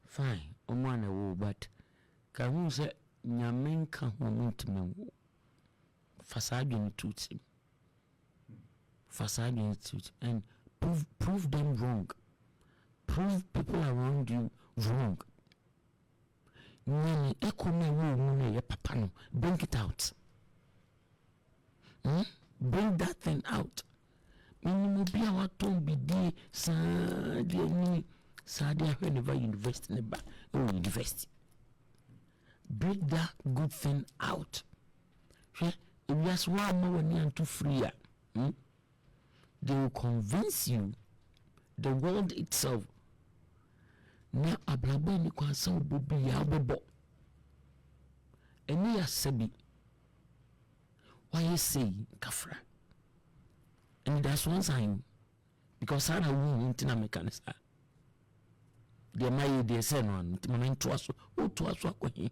fine, but can say Nyamenka momentum facade to him. Facade and prove them wrong. Prove people around you wrong. Bring it out. Bring that thing out. University. Bring that good thing out. If just one more and too free, they will convince you the world itself. Now ablabo ni kwansa obobi ya obebo. Eni ya sebi. Why you say kafra? And that's one sign. Because I don't want to make an answer. They may they say no one. To my to us. Oh to us what he.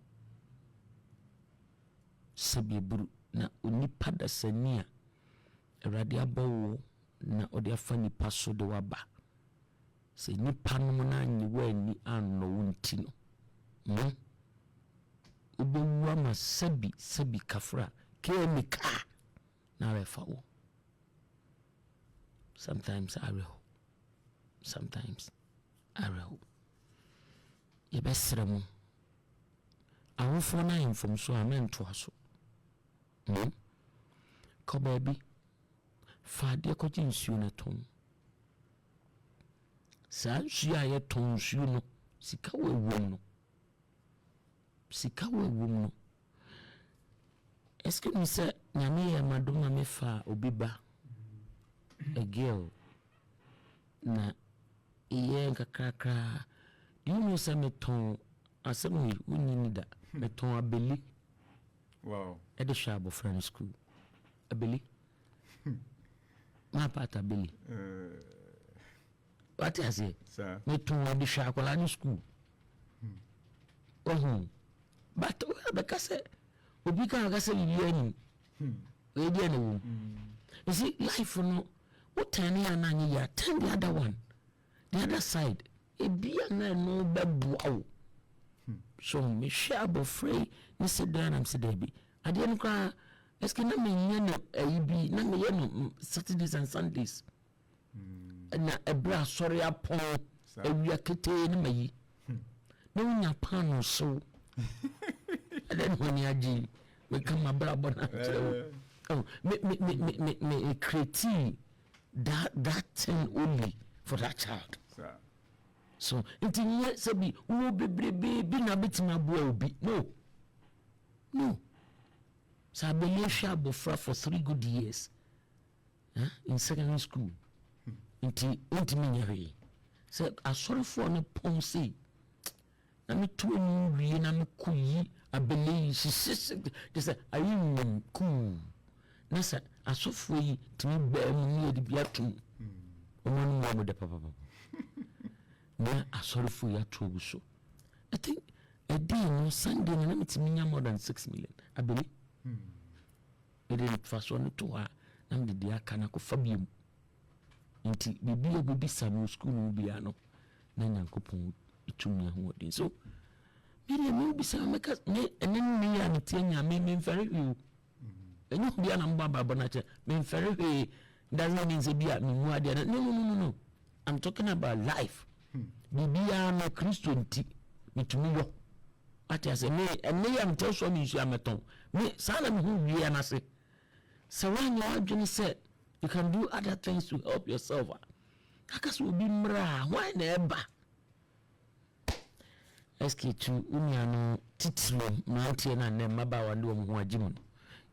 Sebi buru na onipa da senia. Erade abawo na ode afani paso de waba. Se nipa no na nyiwe ni anno wonti no. Ubewa ma sebi kafra kemika na refa wo. Sometimes I will. Sometimes I will. You best remo. I will phone him from so I meant to us. Come baby. Father coaching soon at home. Sa she I told you no. Sikawe wono. Sikawe wono. Excuse me, sir. Nyame ya madoma mefa obiba. A girl na iye kakrakra. Do you know some meton asem we need that meton abeli. Wow. At the shop of friend school. Abeli. My part abeli. What I say? Sir. Meton at the shop of school. But because Obika gase bibiani. We dey no. You see life no what turn here na ya turn the other one. The other side. E bia na no bebuawo. So me share bo free ni sit down am say debi. Ade no kra eske na me nya na ayibi na me ye no Saturdays and Sundays. Na ebra sorry upon ewia kete ni mayi. Na unya pano so. And then when you aji we come abra na. Oh, me create that thing only for that child. So until you say be wo be na betima boa obi. No. So I believe Shabofra for 3 good years. In secondary school. Until me so I sorry for no ponsi. Na me to we na me kuyi I believe she said are you cool? Na say asofo yi timi ba mu ni edi biatum. Omanu mo de papa. Na asofo ya to so. I think a day on Sunday na me timi nya more than 6 million. I believe. It is first one to her. Na me de aka na ko fabium. Nti bibi obi sanu school no bia no. Na nyankopon itumi ho odin. So me be say make me enen me ya ntia nya me very you. Enyo bia na mbaba bonache me very doesn't mean say bia me mu ade. No. I'm talking about life. Bibia no Christo nti mitumi yo. Ati ase me ene am tell so me nsu ameton. Me sana me hu wi na se. So when you adwene say you can do other things to help yourself. Kakas will be mra why na eba. eski tu umiano titiro mantie na ne maba wa ndo mu ajimu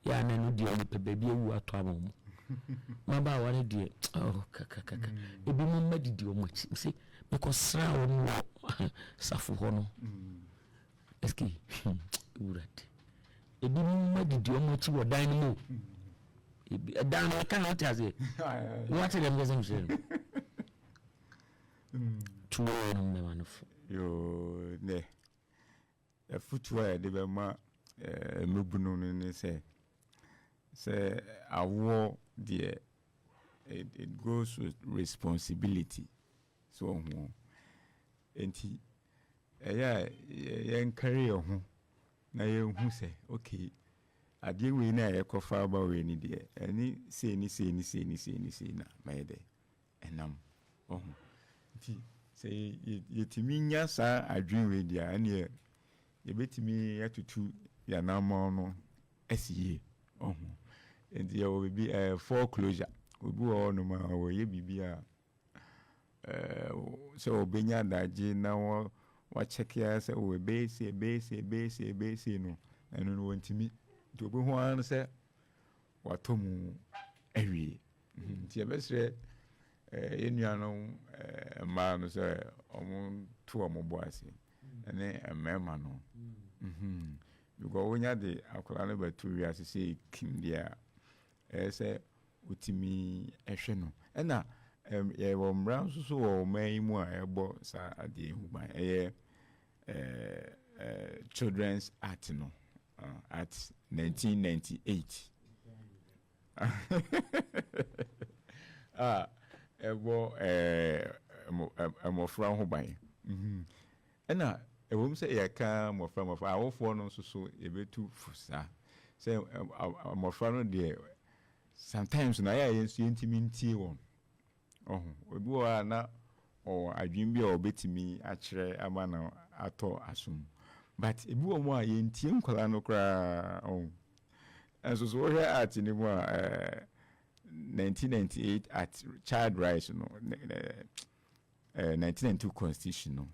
ya na no die ni pe baby ewu ato amomu maba wa ne die kaka ebi mu madidi o machi se because sra o mu safu ho no eski urate ebi mu madidi o machi wo dan mu ebi dan no kan what as it what them go say tuwo no me manufo yo ne futuwa de be ma mebunu ne say awo the it goes with responsibility so enti yen carry your ho na yen hu say okay ade we na yekofa ba we ni de ani say ni na my de enam enti say yetimi nya sa adwen we dia ani yebetimi atutu ya na ma no asiye enti ya we bi foreclosure obi wo no ma wo ye bibia so obenya daje na wo check ya say we base no enu no ntimi to obi ho an say watomu awie nti ya besre yenuano ma no say omo to omo boase ene emema no because wonya de akola no batu wi asese kim dia say utimi ehwe no ena ye wo mra so wo man mu a ebo sa ade huban children's art no at 1998 ebo mofra huban ena ewom se yaka mofra awofo no so ebetu fusa say mofra no de sometimes na ya yentimi ntie won obi wa na adwin bi obetimi akire ama na ato asum but ebi wo mo a yentie nkola no kra enso so we art ni mo 1998 at child rights no 1992 constitution no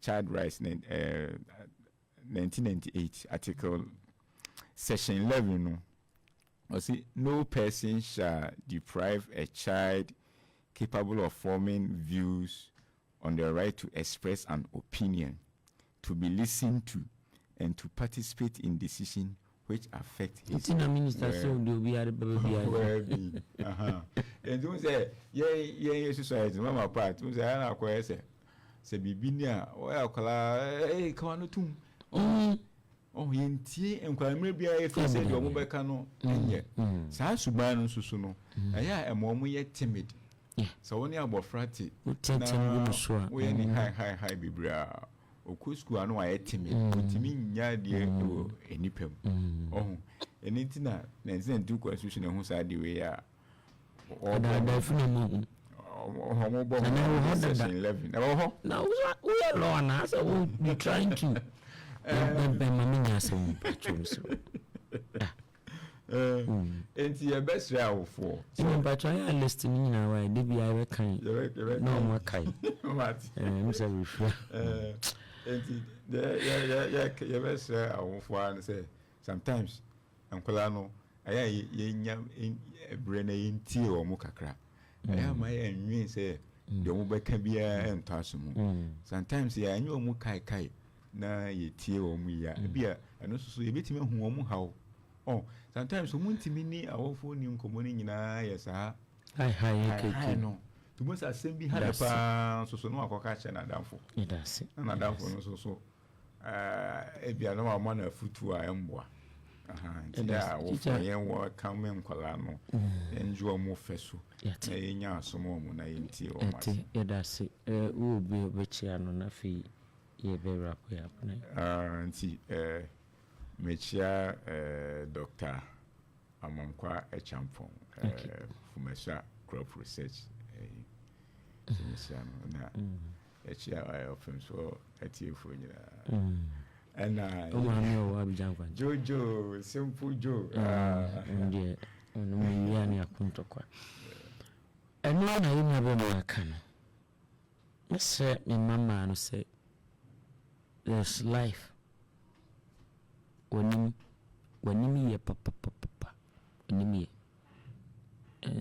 child rights 1998 article section 11 no or see no person shall deprive a child capable of forming views on their right to express an opinion, to be listened to, and to participate in decisions which affect his minister so do we are baby and don't say society mama part don't say na ko say bibi ni a o ya kola ka no tum yentie enkwamre bia e fa say do mo beka no enye saa suban no susu no aya emo ye timid so woni abofrati na we ni high bibra oku school anu aye timid otimi nya de do enipam eniti na 1992 constitution hu saa de we ya da funa mu homo bo section 11 na we are law na so we trying to mami nya so enti ya besre awofo so but I list ni na why dey be I kan no more kai mse refra enti ya besre awofo an say sometimes ankola no aya yenya ebre na yentie o mu kakra aya ma ya nwi say de mu beka bia ento asomu sometimes ya anyi o mu kai na yetie o mu ya bia eno so yebetime hu o mu hawo sometimes o mu ntimi ni awofo ni nkomo ni nyina yesa hi no to mo sa sembi ha pa so no akoka che na danfo na danfo no so bia no ma na futu a emboa ya wo fo yen wo kam enkwala no enjo mo feso na yenya asomo mu na yentie o ma edase wo bi obechia no na fi ye be rap ya na nti mechia Dr. Amankwa Echampong Fumesa Crop Research na echia Opemsuo etiefo nyina and Jojo simple Joe ndiye no ni akuntokwa eno na yima be no aka no mese me mama no say there's life when ye papa when ye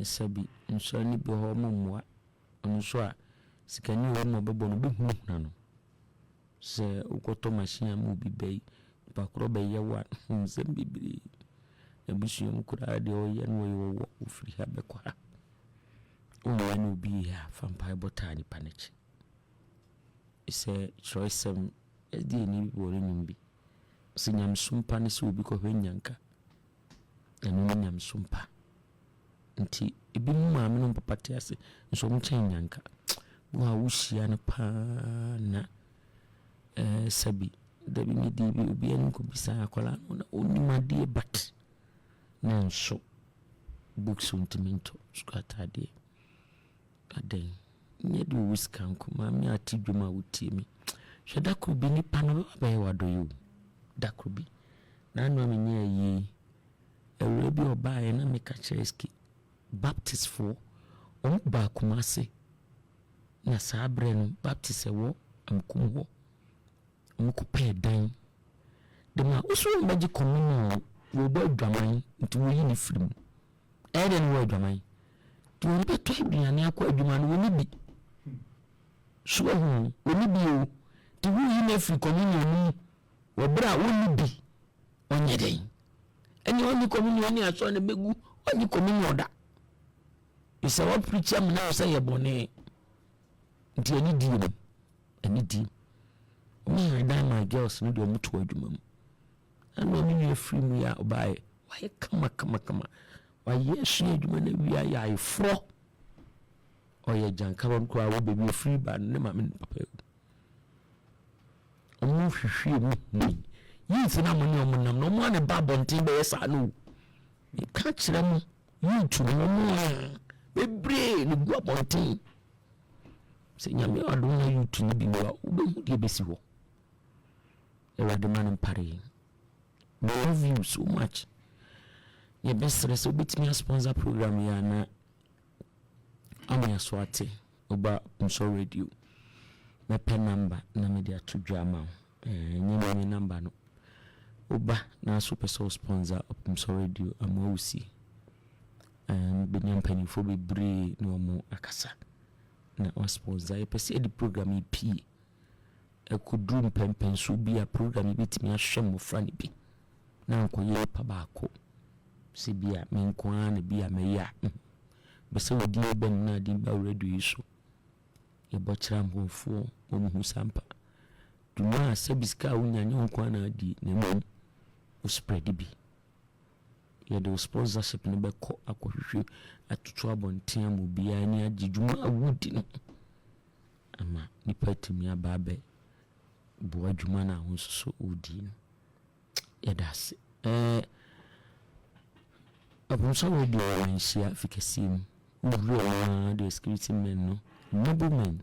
sabi nso ni bi ho momwa nso a sikani wo mo bebo no behu na no se ukoto machine am bi bai pa kro be ye wa se bibiri ebusu nkura de o ye no wo ofiri ha bekwa o no bi ya fampa botani panic ise choice SD ni bi wori nyumbi sinyam sumpa ne se obi ko hwenyanka enu nyam sumpa nti ebi mu maame no papa te ase nso mu chen nyanka wo a wuhia no pa na sabi da bi mi di bi obi enu ko bisa akola no na onimade bat na nso books untimento skatade aden nye do wiskan ko maame ati dwuma wutie mi hweda ko bi ni pa no ba ye wado yo da ko bi na no me nye yi ewe bi oba ye na me ka cheski Baptist for on ba kumase na sabre no Baptist ewo amkumho amkupe dan de ma usu mbaji komino wo bo adwaman nti wo yi ni firim eden wo adwaman ti wo be to aduane akọ adwuma no woni bi so hu woni bi o ti wo yi na firi komino ni wo bra woni bi onye den eni oni komino ni aso ne begu oni komino da isa wa preacher me na say yebone nti ani di no ani di me and my girls no do mutu adwuma mu anu me ni free mu ya obae why kama why yesu adwuma na wi ya ifro oye janka won ko awo be free ba ne ma me papa omu hwehwe mu ni yi fina mo ne omu nam no mo ne ba bontin be yesa no me ka kire mu yi tu no mo bebre ni gua bontin se nyame adon na yutu ni bi wa obehu de besi ho e wa de man pare we love you so much ye best so bitimi sponsor program ya na amya swate oba Opemsuo radio me pen number na media to drama nyime number no oba na super sponsor Opemsuo radio Amoawisi benyam panifo bebre no mo akasa na o sponsor e pese di program EP ekudrum pempen so bi a program bitimi ahwem mo fra ne bi na nkoye pa baako se bia me nko an bi a me ya bese wodi ben na di ba radio so e bo kira mbonfo onuhu sampa duma sebiska unyanya nko an adi na mo o spread bi ya the sponsorship ne beko akohwehwe atutu abonten mu bia ni agidwuma awudi no ama nipa timi ababe bo adwuma na ho so odi no ya das Opemsuo radio wansia fikasim uri the security men no noblemen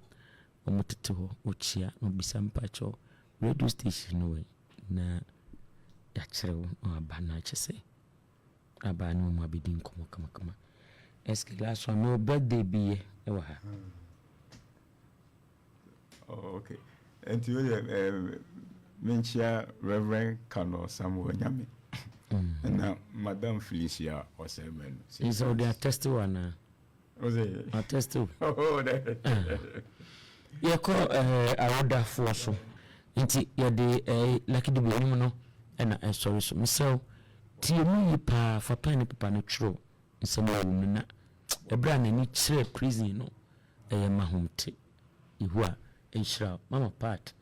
omotete ho ochia no bisampacho radio station no we na ya kirewo abana chese abanu mu abidin komo kama eske last one no birthday bi e wa ha oh okay and you mentia Reverend Kano Samuel Nyame and Madam Felicia Osemen is all their testimony was it a testimony oh that ye ko awoda fo so nti ye de lucky de bi no na sorry so misel tie mu yipa fa pen papa no twro nsema wo na ebra na ni kire prison no mahomte ihu a enhira mama part